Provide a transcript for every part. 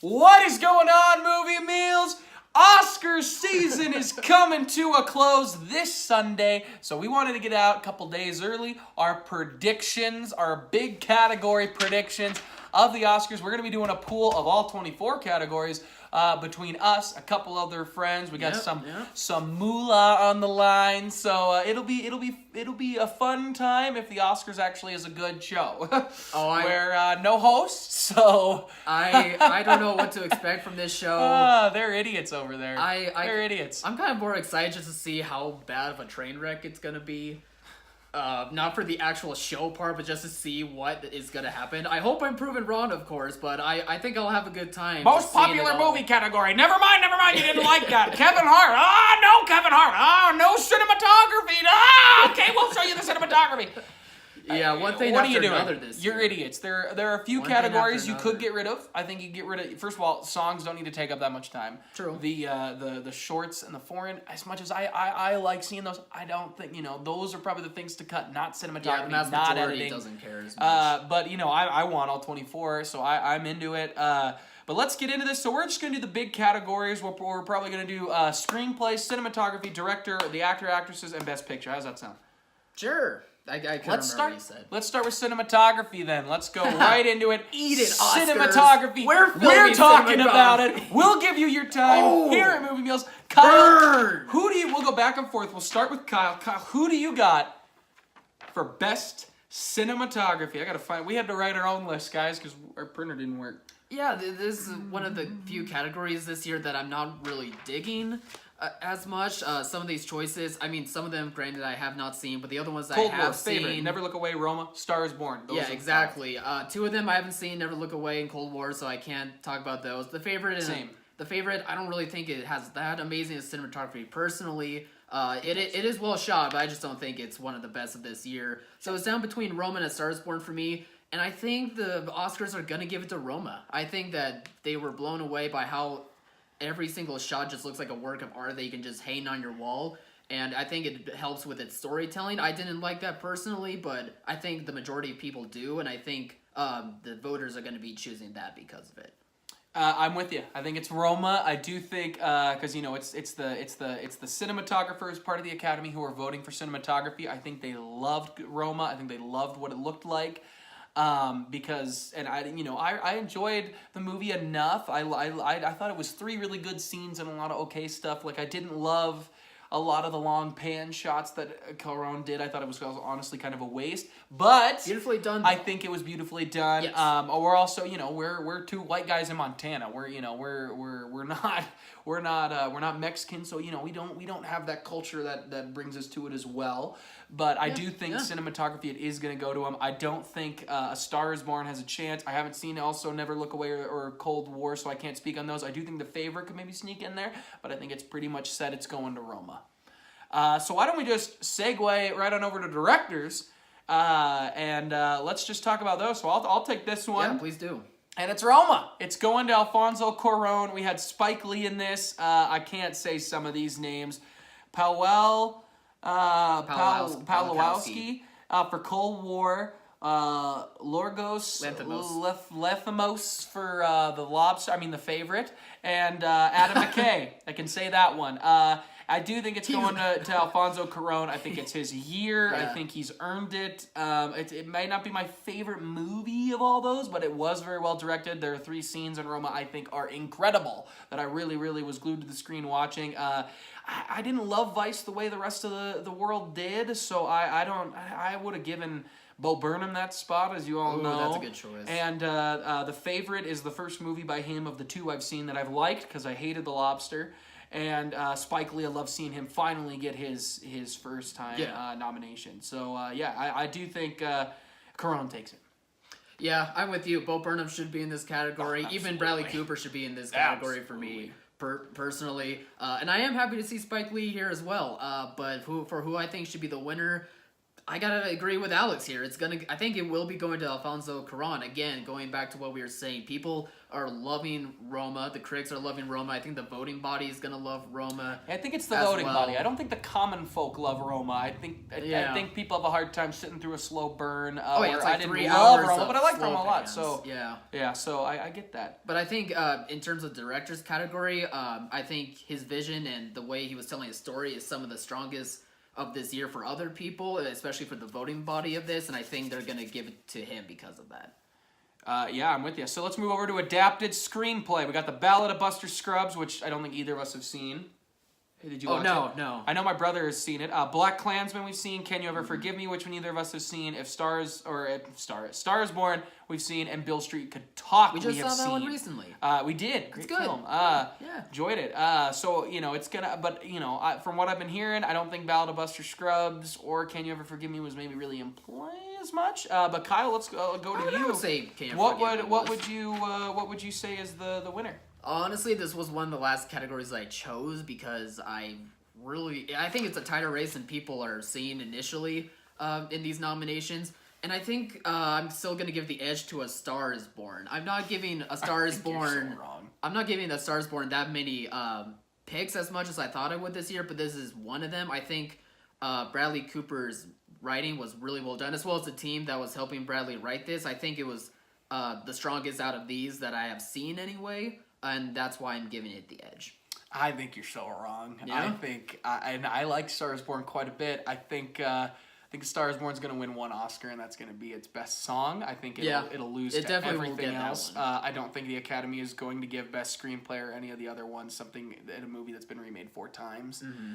What is going on, Movie Meals? Oscar season is coming to a close this Sunday, so we wanted to get out a couple days early. Our predictions, our big category predictions of the Oscars. We're going to be doing a pool of all 24 categories between us, a couple other friends. We got some moolah on the line, so it'll be a fun time if the Oscars actually is a good show. We're no hosts, so I don't know what to expect from this show. They're idiots over there. They're idiots. I'm kind of more excited just to see how bad of a train wreck it's gonna be. Not for the actual show part, but just to see what is gonna happen. I hope I'm proven wrong, of course, but I think I'll have a good time. Most popular movie category. Never mind, you didn't like that. Kevin Hart. No Kevin Hart. No cinematography. Okay, we'll show you the cinematography. Yeah, one thing what after are you doing? another this year. You're idiots. There are a few categories you could get rid of. I think you get rid of. First of all, songs don't need to take up that much time. True. The shorts and the foreign. As much as I like seeing those, I don't think those are probably the things to cut. Not cinematography, Yeah, the mass not majority editing. doesn't care as much. But I want all 24, so I'm into it. But let's get into this. So we're just going to do the big categories. We're probably going to do screenplay, cinematography, director, the actor, actresses, and best picture. How does that sound? Sure. I can't remember what you said. Let's start with cinematography then. Let's go right into it. Eat it, Oscars. Cinematography. We're talking about it. We'll give you your time here at Movie Meals. Kyle, we'll go back and forth. We'll start with Kyle. Kyle, who do you got for best cinematography? I gotta find. We had to write our own list, guys, because our printer didn't work. Yeah, this is one of the few categories this year that I'm not really digging as much. Some of these choices, some of them, granted, I have not seen, but the other ones Cold I War, have favorite. seen. Never Look Away, Roma, Star is Born. Those Yeah, exactly. Two of them I haven't seen, Never Look Away and Cold War, so I can't talk about those. The favorite, I don't really think it has that amazing a cinematography personally. It is well shot, but I just don't think it's one of the best of this year. So it's down between Roma and A Star is Born for me. And I think the Oscars are going to give it to Roma. I think that they were blown away by how every single shot just looks like a work of art that you can just hang on your wall. And I think it helps with its storytelling. I didn't like that personally, but I think the majority of people do. And I think the voters are going to be choosing that because of it. I'm with you. I think it's Roma. I do think because it's the cinematographers, part of the Academy, who are voting for cinematography. I think they loved Roma. I think they loved what it looked like. Because I enjoyed the movie enough. I thought it was 3 really good scenes and a lot of okay stuff. Like, I didn't love a lot of the long pan shots that Cuarón did. I thought it was honestly kind of a waste. But beautifully done. I think it was beautifully done. Yes. We're also we're 2 white guys in Montana. We're not Mexican, so we don't have that culture that brings us to it as well. But I do think cinematography, it is going to go to him. I don't think A Star is Born has a chance. I haven't seen also Never Look Away or Cold War, so I can't speak on those. I do think The Favorite could maybe sneak in there, but I think it's pretty much set it's going to Roma. So why don't we just segue right on over to directors, and let's just talk about those. So I'll take this one. Yeah, please do. And it's Roma. It's going to Alfonso Cuarón. We had Spike Lee in this. I can't say some of these names. Pawlowski for Cold War. Lorgos Lanthimos for The Lobster. The Favorite. And Adam McKay. I can say that one. I do think it's going to Alfonso Cuarón. I think it's his year. Yeah. I think he's earned it. It may not be my favorite movie of all those, but it was very well directed. There are 3 scenes in Roma I think are incredible that I really, really was glued to the screen watching. I didn't love Vice the way the rest of the world did, so I would have given Bo Burnham that spot, as you all know. That's a good choice. And The Favorite is the first movie by him of the 2 I've seen that I've liked, because I hated The Lobster. And Spike Lee, I love seeing him finally get his first time nomination. So, I do think Cuarón takes it. Yeah, I'm with you. Bo Burnham should be in this category. Even Bradley Cooper should be in this category for me, personally. And I am happy to see Spike Lee here as well. But who I think should be the winner, I gotta agree with Alex here. I think it will be going to Alfonso Cuarón. Again, going back to what we were saying, people are loving Roma. The critics are loving Roma. I think the voting body is gonna love Roma. I think it's the voting body. I don't think the common folk love Roma. I think people have a hard time sitting through a slow burn. It's like I didn't 3 love hours Roma, but I like slow Roma a lot. pans. So yeah. So I get that. But I think in terms of director's category, I think his vision and the way he was telling his story is some of the strongest of this year for other people, especially for the voting body of this, and I think they're going to give it to him because of that. Yeah, I'm with you. So let's move over to adapted screenplay. We got The Ballad of Buster Scruggs, which I don't think either of us have seen. Hey, did you watch it? No. I know my brother has seen it. Black Klansman we've seen. Can You Ever Forgive Me, which neither of us have seen. Star Is Born we've seen, and Bill Street Could Talk we have just saw that seen. one recently. We did. Great it's good. film. Yeah. Enjoyed it. So, it's gonna, but, from what I've been hearing, I don't think Ballad of Buster Scruggs or Can You Ever Forgive Me was maybe really in play as much. But Kyle, let's go to you. I would say Can You Ever Forgive Me What would you say is the winner? Honestly, this was one of the last categories I chose because I think it's a tighter race than people are seeing initially in these nominations. And I think I'm still going to give the edge to A Star Is Born. I'm not giving A Star Is Born. So wrong. I'm not giving A Star Is Born that many picks as much as I thought I would this year, but this is one of them. I think Bradley Cooper's writing was really well done, as well as the team that was helping Bradley write this. I think it was the strongest out of these that I have seen anyway, and that's why I'm giving it the edge. I think you're so wrong. Yeah? I think, and I like Star Is Born quite a bit. I think Star Is Born is going to win one Oscar, and that's going to be its best song. I think it'll lose to everything else. I don't think the Academy is going to give Best Screenplay or any of the other ones something in a movie that's been remade 4 times. Mm-hmm.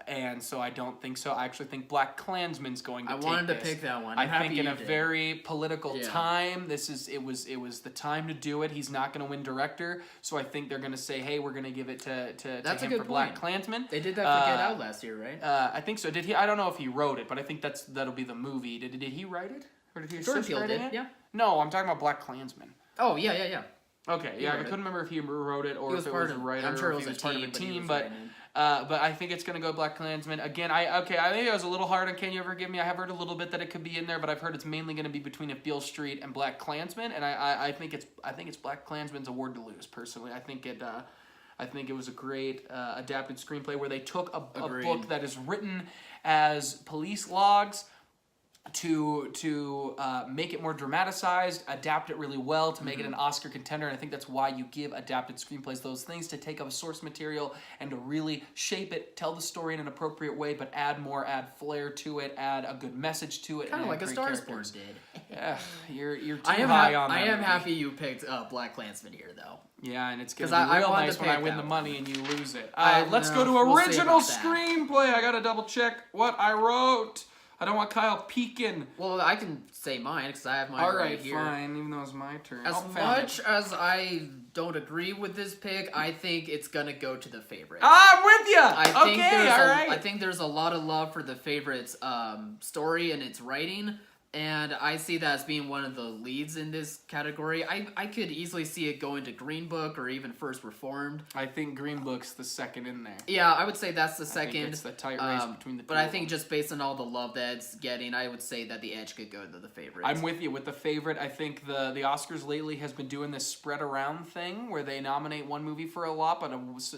And so I don't think so. I actually think Black Klansman's going to take this. I wanted to pick that one. I think in a very political time, it was the time to do it. He's not going to win director, so I think they're going to say, hey, we're going to give it to him for Black Klansman. They did that for Get Out last year, right? I think so. Did he? I don't know if he wrote it, but I think that'll be the movie. Did he write it? Or did he assist writing it? Yeah. No, I'm talking about Black Klansman. Oh, yeah. Okay, I couldn't remember if he wrote it or if it was a writer. I'm sure or it was if he was part of a team, but I think it's going to go Black Klansman. Again, I think I was a little hard on Can You Ever Forgive Me. I have heard a little bit that it could be in there, but I've heard it's mainly going to be between Beale Street and Black Klansman, and I think it's Black Klansman's award to lose, personally. I think it was a great adapted screenplay where they took a book that is written as police logs to make it more dramatized, adapt it really well to make it an Oscar contender, and I think that's why you give adapted screenplays those things, to take up source material and to really shape it, tell the story in an appropriate way, but add flair to it, add a good message to it. Kind of like A Star Is Born did. Yeah, you're too high on that. I am happy you picked Black Klansman here, though. Yeah, and it's going to be real nice when I win the money and you lose it. Let's go to we'll original screenplay. I got to double check what I wrote. I don't want Kyle peeking. Well, I can say mine because I have mine right here. All right, fine, even though it's my turn. As much as I don't agree with this pick, I think it's going to go to The Favorite. I'm with you! I think there's a lot of love for The Favorite's story and its writing, and I see that as being one of the leads in this category. I could easily see it going to Green Book or even First Reformed. I think Green Book's the second in there. Yeah, I would say that's the second. I think it's the tight race between the two. But I think just based on all the love that it's getting, I would say that the edge could go to The Favorite. I'm with you with The Favorite. I think the Oscars lately has been doing this spread around thing where they nominate one movie for a lot, but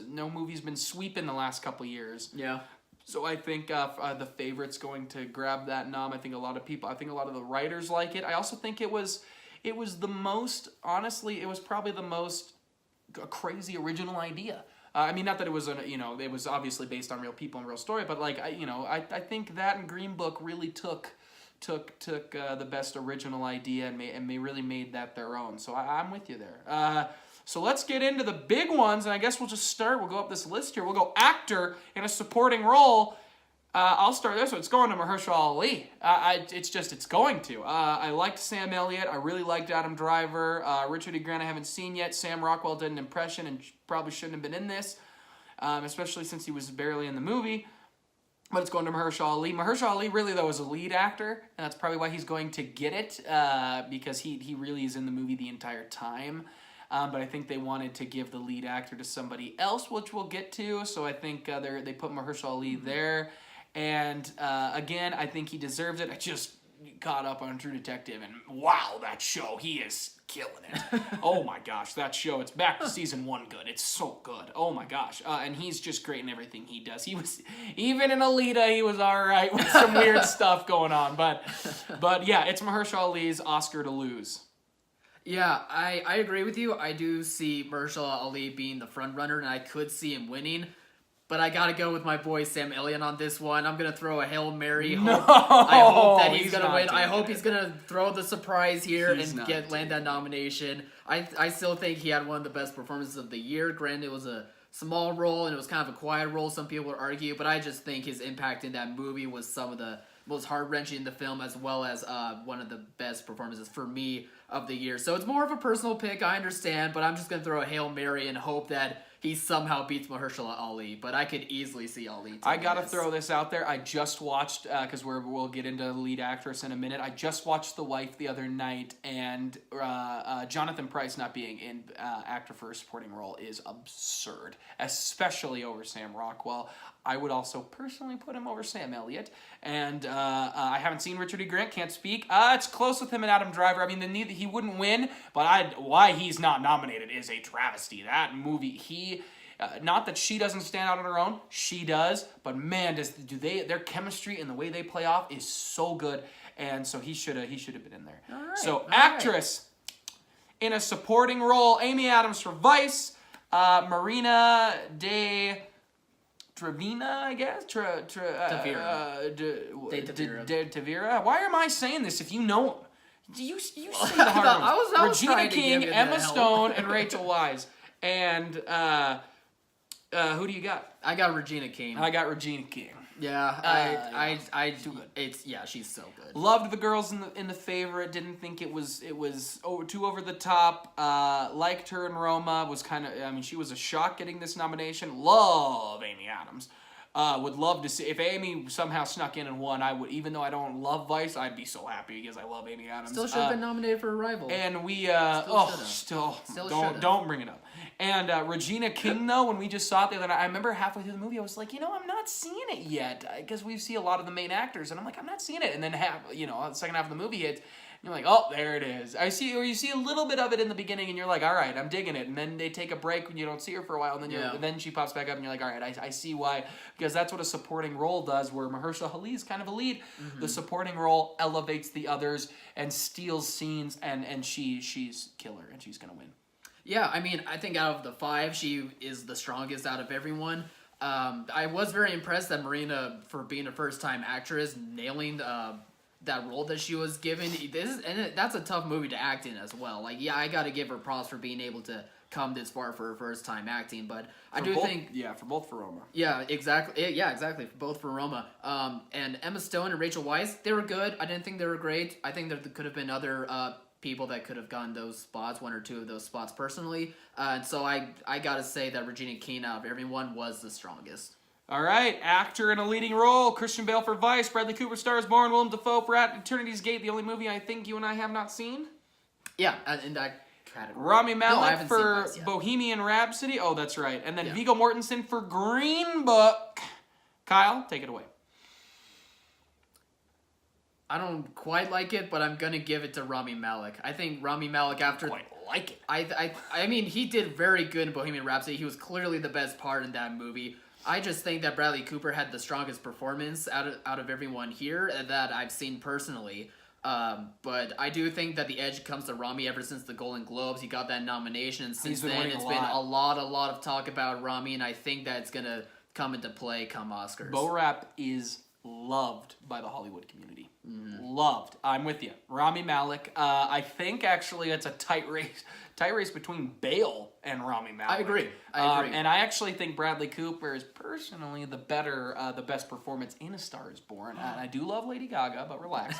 no movie's been sweeping the last couple years. Yeah. So I think The Favorite's going to grab that nom. I think a lot of the writers like it. I also think it was the most, honestly, it was probably the most crazy original idea. I mean, not that it was it was obviously based on real people and real story, but like I think that and Green Book really took the best original idea and they really made that their own. So I'm with you there. So let's get into the big ones, and I guess we'll just start. We'll go up this list here. We'll go actor in a supporting role. I'll start this one. It's going to Mahershala Ali. It's going to. I liked Sam Elliott. I really liked Adam Driver. Richard E. Grant I haven't seen yet. Sam Rockwell did an impression and probably shouldn't have been in this, especially since he was barely in the movie. But it's going to Mahershala Ali. Mahershala Ali really, though, is a lead actor, and that's probably why he's going to get it, because he really is in the movie the entire time. But I think they wanted to give the lead actor to somebody else, which we'll get to. So I think they put Mahershala Ali there. And again, I think he deserves it. I just caught up on True Detective, and wow, that show, he is killing it. Oh my gosh, that show, it's back to season 1 good. It's so good. Oh my gosh. And he's just great in everything he does. He was, even in Alita, he was all right with some weird stuff going on. But yeah, it's Mahershala Ali's Oscar to lose. Yeah, I agree with you. I do see Mahershala Ali being the front runner, and I could see him winning. But I gotta go with my boy Sam Elliott on this one. I'm gonna throw a Hail Mary. I hope that he's gonna win. I hope he's gonna throw the surprise here and land that nomination. I still think he had one of the best performances of the year. Granted, it was a small role and it was kind of a quiet role, some people would argue, but I just think his impact in that movie was some of the most heart-wrenching in the film, as well as one of the best performances for me of the year. So it's more of a personal pick, I understand, but I'm just gonna throw a Hail Mary and hope that he somehow beats Mahershala Ali, but I could easily see Ali. I gotta throw this out there. I just watched, because we'll get into the lead actress in a minute. I just watched The Wife the other night, and Jonathan Pryce not being in actor for a supporting role is absurd, especially over Sam Rockwell. I would also personally put him over Sam Elliott, and I haven't seen Richard E. Grant, can't speak. It's close with him and Adam Driver. I mean, he wouldn't win, but why he's not nominated is a travesty. That movie, not that she doesn't stand out on her own, she does, but man, their chemistry and the way they play off is so good, and so he should have been in there. All right, so actress in a supporting role: Amy Adams for Vice, Marina de Tavira, I guess. Tavira. Why am I saying this if you know him? You say the hard ones. I was Regina King, Emma Stone, and Rachel Weisz. And who do you got? I got Regina King. I got Regina King. Yeah, too good. She's so good. Loved the girls in the Favorite. Didn't think it was too over the top. Liked her in Roma. Was kind of, I mean, she was a shock getting this nomination. Love Amy Adams. Would love to see if Amy somehow snuck in and won. I would, even though I don't love Vice, I'd be so happy because I love Amy Adams. Still should have been nominated for Arrival. And we Still don't bring it up. And Regina King, though, when we just saw it the other night, I remember halfway through the movie, I was like, I'm not seeing it yet, because we see a lot of the main actors, and I'm like, I'm not seeing it. And then the second half of the movie hits, and you're like, oh, there it is. You see a little bit of it in the beginning, and you're like, all right, I'm digging it. And then they take a break when you don't see her for a while, and then she pops back up, and you're like, all right, I see why, because that's what a supporting role does, where Mahershala Ali is kind of a lead. Mm-hmm. The supporting role elevates the others and steals scenes, and she's killer, and she's gonna win. Yeah, I mean, I think out of the 5, she is the strongest out of everyone. I was very impressed that Marina, for being a first-time actress, nailing that role that she was given. That's a tough movie to act in as well. Like, yeah, I got to give her props for being able to come this far for her first-time acting, but for both for Roma. Yeah, exactly. Yeah, exactly. Both for Roma. And Emma Stone and Rachel Weisz, they were good. I didn't think they were great. I think there could have been other people that could have gotten those spots, 1 or 2 of those spots personally. And so I gotta say that Regina King out of everyone was the strongest. All right, actor in a leading role: Christian Bale for Vice, Bradley Cooper, Star is Born, Willem Dafoe for Eternity's Gate, the only movie I think you and I have not seen. Yeah, in that category. Rami Malek for Bohemian Rhapsody. Oh, that's right. And then Viggo Mortensen for Green Book. Kyle, take it away. I don't quite like it, but I'm gonna give it to Rami Malek. I think Rami Malek after quite like it. I mean, he did very good in Bohemian Rhapsody. He was clearly the best part in that movie. I just think that Bradley Cooper had the strongest performance out of everyone here that I've seen personally. But I do think that the edge comes to Rami ever since the Golden Globes. He got that nomination, and since then it's been a lot of talk about Rami, and I think that it's gonna come into play come Oscars. Bo Rap is loved by the Hollywood community. Loved. I'm with you. Rami Malek. I think actually it's a tight race between Bale and Rami Malek. I agree. And I actually think Bradley Cooper is personally the best performance in A Star is Born. And I do love Lady Gaga, but relax.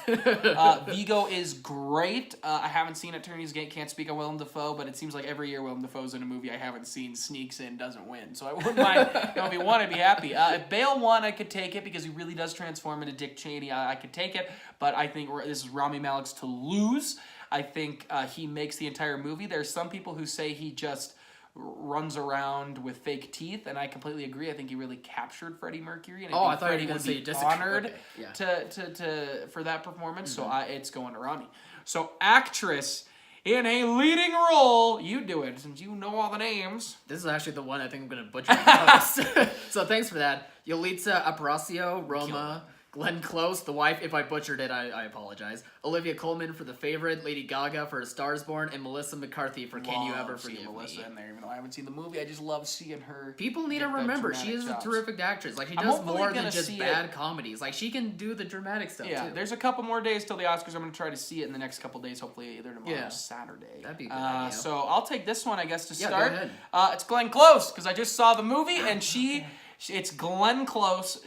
Viggo is great. I haven't seen Eternity's Gate, can't speak on Willem Dafoe, but it seems like every year Willem Dafoe's in a movie I haven't seen, sneaks in, doesn't win. So I wouldn't mind. If he won, I'd be happy. If Bale won, I could take it because he really does transform into Dick Cheney. I could take it, but I think this is Rami Malek's to lose. I think he makes the entire movie. There's some people who say he just runs around with fake teeth, and I completely agree. I think he really captured Freddie Mercury, and I think thought Freddie you were would going to be say honored okay. Yeah. to for that performance. So it's going to Rami. So actress in a leading role, you do it since you know all the names. This is actually the one I think I'm going to butcher the most. So thanks for that. Yalitza Aparicio, Roma, Glenn Close, the wife. If I butchered it, I apologize. Olivia Colman for The Favorite, Lady Gaga for A Star Is Born, and Melissa McCarthy for Can You Ever Forgive Melissa Me. in there, even though I haven't seen the movie. I just love seeing her. People need to remember she is a terrific actress. Like she does hopefully more than gonna just see bad comedies. Like she can do the dramatic stuff Yeah, too. there's a couple more days till the Oscars. I'm going to try to see it in the next couple days, hopefully either tomorrow or Yeah. Saturday. That'd be a good idea. So I'll take this one, I guess, to Yeah, start. go ahead. It's Glenn Close, because I just saw the movie, and it's Glenn Close.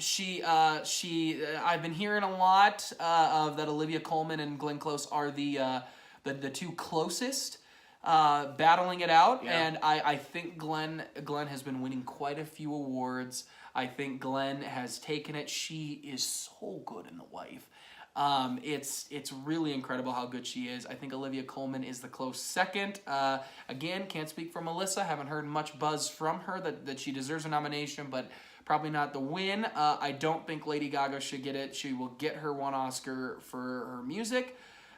I've been hearing a lot of that Olivia Colman and Glenn Close are the two closest, battling it out, Yeah. and I think Glenn has been winning quite a few awards. I think Glenn has taken it. She is so good in The Wife. It's really incredible how good she is. I think Olivia Colman is the close second. Again, can't speak for Melissa. Haven't heard much buzz from her that she deserves a nomination, but probably not the win. I don't think Lady Gaga should get it. She will get her one Oscar for her music.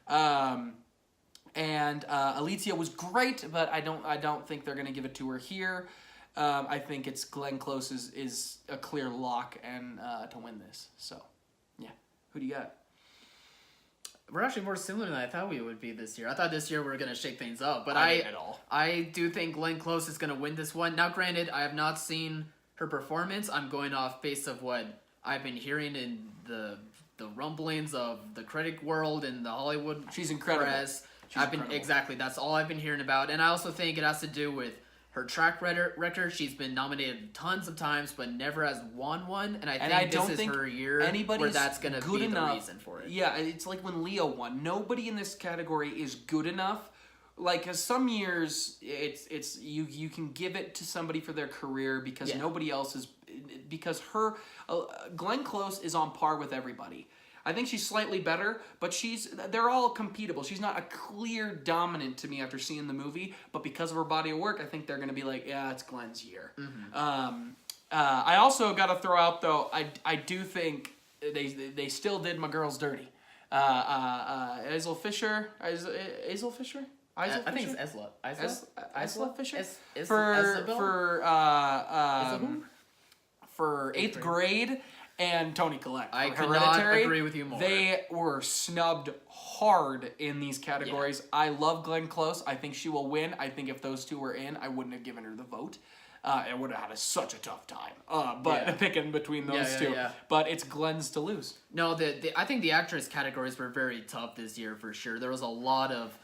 And Alicia was great, but I don't think they're gonna give it to her here. I think it's Glenn Close is a clear lock and to win this. So, yeah, who do you got? We're actually more similar than I thought we would be this year. I thought this year we were going to shake things up, but I didn't at all. I do think Glenn Close is going to win this one. Now, granted, I have not seen her performance. I'm going off based of what I've been hearing in the rumblings of the critic world and the Hollywood She's incredible. press. She's incredible. Exactly, that's all I've been hearing about. And I also think it has to do with her track record. She's been nominated tons of times, but never has won one. And I think this is her year where that's going to be the reason for it. Yeah, it's like when Leo won. Nobody in this category is good enough. Like, 'cause some years, it's you can give it to somebody for their career because nobody else is, because Glenn Close is on par with everybody. I think she's slightly better, but they're all competible. She's not a clear dominant to me after seeing the movie, but because of her body of work, I think they're going to be like, yeah, it's Glenn's year. Mm-hmm. I also got to throw out, though, I do think they still did my girls dirty. Isla Fisher? Isla Fisher? I think it's Isla. Isla Fisher? For 8th grade. And Toni Collette. I could Hereditary. not agree with you more. They were snubbed hard in these categories. Yeah. I love Glenn Close. I think she will win. I think if those two were in, I wouldn't have given her the vote. I would have had such a tough time. Picking between those two. Yeah. But it's Glenn's to lose. No, I think the actress categories were very tough this year for sure. There was a lot of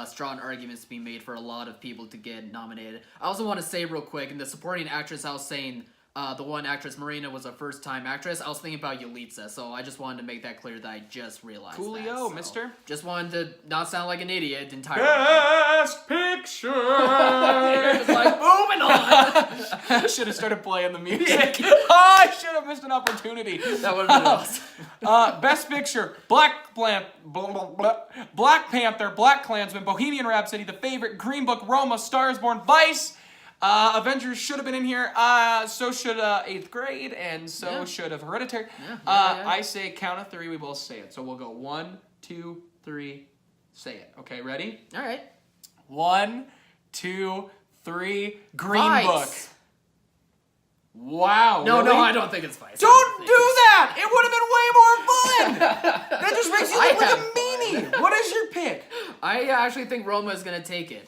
strong arguments being made for a lot of people to get nominated. I also want to say real quick, in the supporting actress, I was saying the one actress, Marina, was a first-time actress. I was thinking about Yalitza, so I just wanted to make that clear that I just realized Coolio, mister. Just wanted to not sound like an idiot entirely. Best Picture! It's like, moving on! I should have started playing the music. I should have missed an opportunity. That would have been awesome. Best Picture, Black Panther, Black Klansman, Bohemian Rhapsody, The Favorite, Green Book, Roma, Star Is Born, Vice, Avengers should have been in here. So should 8th grade, and so should have Hereditary. I say count of 3. We both say it. So we'll go 1, 2, 3. Say it. Okay, ready? All right. 1, 2, 3. Green Vice. Book. Wow. No, really? no, I don't think it's Vice. Don't do that. It would have been way more fun. That just makes you look like a meanie. What is your pick? I actually think Roma is gonna take it.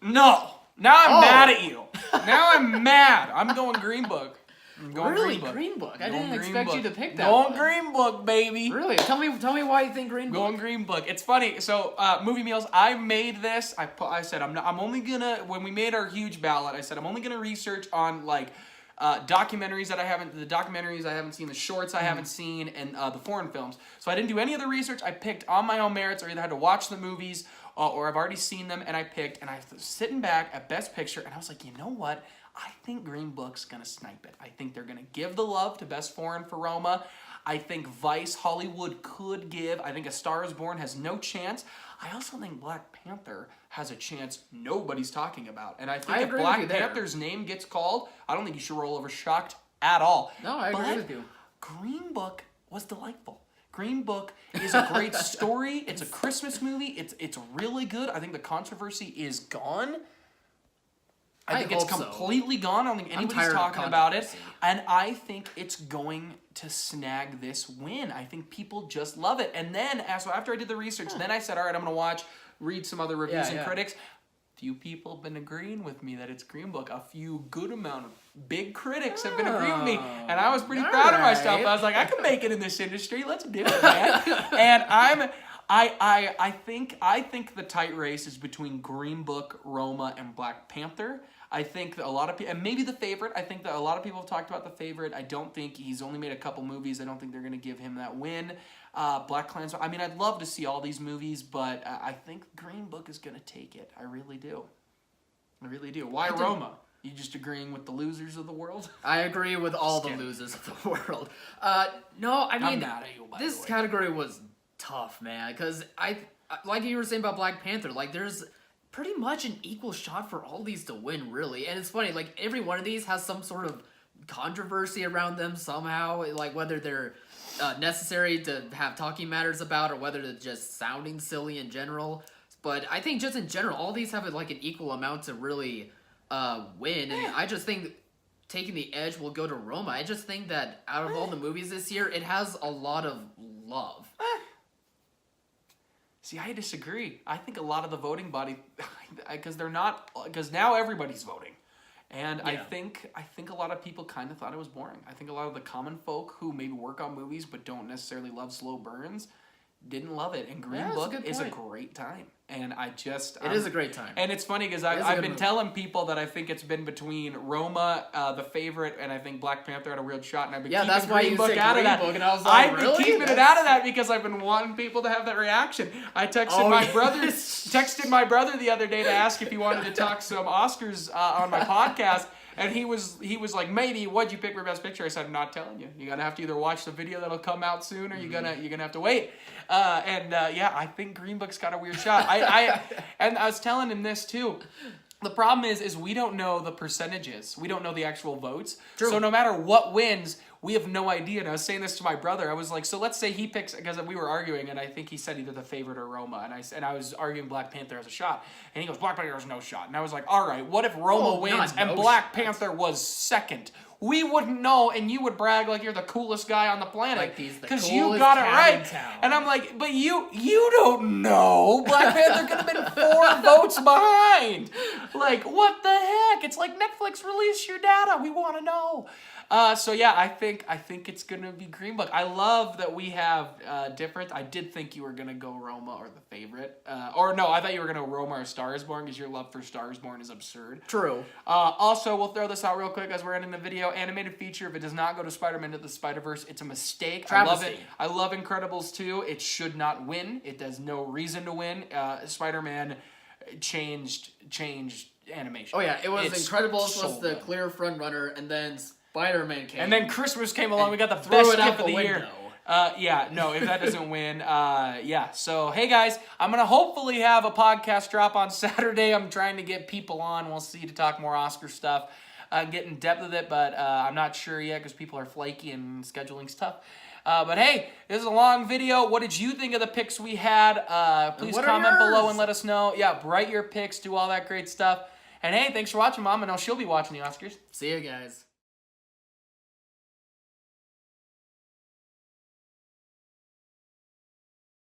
No. Now I'm mad at you. Now I'm mad. I'm going Green Book. I'm going Really, Green Book. I didn't expect you to pick that. Going one. Green Book, baby. Really? Tell me why you think Green Book. Going Green Book. It's funny. So, movie meals. I made this. I said I'm only gonna, when we made our huge ballot, I said I'm only gonna research on like documentaries that I haven't seen, the shorts I haven't seen, and the foreign films. So I didn't do any of the research. I picked on my own merits, or either had to watch the movies, or I've already seen them, and I picked, and I was sitting back at Best Picture, and I was like, you know what? I think Green Book's gonna snipe it. I think they're gonna give the love to Best Foreign for Roma. I think Vice, Hollywood could give. I think A Star Is Born has no chance. I also think Black Panther has a chance nobody's talking about. And I think I if agree Black with you there. Panther's name gets called, I don't think you should roll over shocked at all. No, I agree But with you. Green Book was delightful. Green Book is a great story. It's a Christmas movie. It's really good. I think the controversy is gone. I think it's hope so. completely gone. I don't think anybody's tired of talking about it. controversy. And I think it's going to snag this win. I think people just love it. And then, so after I did the research, then I said, all right, I'm going to read some other reviews and critics. Few people have been agreeing with me that it's Green Book. A few good amount of big critics have been agreeing with me. And I was pretty proud of myself. I was like, I can make it in this industry. Let's do it, man. And I think the tight race is between Green Book, Roma, and Black Panther. I think that a lot of people, and maybe The Favorite, I think that a lot of people have talked about The Favorite. I don't think he's only made a couple movies. I don't think they're going to give him that win. Black Klansman, I mean, I'd love to see all these movies, but I think Green Book is going to take it. I really do. I really do. Why Roma? You just agreeing with the losers of the world? I agree with all the losers of the world. No, I mean, I'm mad at you, by this the way. category was tough, man, because like you were saying about Black Panther, like there's pretty much an equal shot for all these to win, really. And it's funny, like every one of these has some sort of controversy around them somehow, like whether they're necessary to have talking matters about or whether they're just sounding silly in general. But I think just in general, all these have like an equal amount to really win. And I just think taking the edge will go to Roma. I just think that out of all the movies this year, it has a lot of love. See, I disagree. I think a lot of the voting body, because now everybody's voting. And I think a lot of people kind of thought it was boring. I think a lot of the common folk who maybe work on movies but don't necessarily love slow burns didn't love it. And Green Book is a great time. And it is a great time. And it's funny because I've been telling people that I think it's been between Roma, The Favorite, and I think Black Panther had a real shot. And I've been keeping Green Book out of that. And I was like, I've been keeping it out of that because I've been wanting people to have that reaction. I texted my brother the other day to ask if he wanted to talk some Oscars on my podcast. And he was like, maybe, what'd you pick for Best Picture? I said, I'm not telling you. You're gonna have to either watch the video that'll come out soon, or you're gonna have to wait. I think Green Book's got a weird shot. And I was telling him this too. The problem is we don't know the percentages. We don't know the actual votes. True. So no matter what wins, we have no idea. And I was saying this to my brother. I was like, so let's say he picks, because we were arguing, and I think he said either The Favorite or Roma. And I was arguing Black Panther has a shot. And he goes, Black Panther has no shot. And I was like, all right, what if Roma wins and Black Panther was second? We wouldn't know, and you would brag like you're the coolest guy on the planet because you got it right. And I'm like, but you don't know. Black Panther could have been 4 votes behind. Like, what the heck? It's like Netflix, release your data. We want to know. I think it's gonna be Green Book. I love that we have different. I did think you were gonna go Roma or The Favorite, or no, I thought you were gonna Roma or Star is Born because your love for Star is Born is absurd. True. Also, we'll throw this out real quick as we're ending the video. Animated feature. If it does not go to Spider-Man Into the Spider-Verse, it's a mistake. Travesty. I love it. I love Incredibles 2. It should not win. It has no reason to win. Spider-Man changed animation. Oh yeah, it was Incredibles was the clear front runner, and then Spider-Man came. And then Christmas came along. We got the best gift of the year. Window. If that doesn't win, So, hey guys, I'm going to hopefully have a podcast drop on Saturday. I'm trying to get people on. We'll see to talk more Oscar stuff, get in depth with it, but I'm not sure yet because people are flaky and scheduling stuff. But hey, this is a long video. What did you think of the picks we had? Please comment below and let us know. Yeah, write your picks, do all that great stuff. And hey, thanks for watching, Mom. I know she'll be watching the Oscars. See you guys.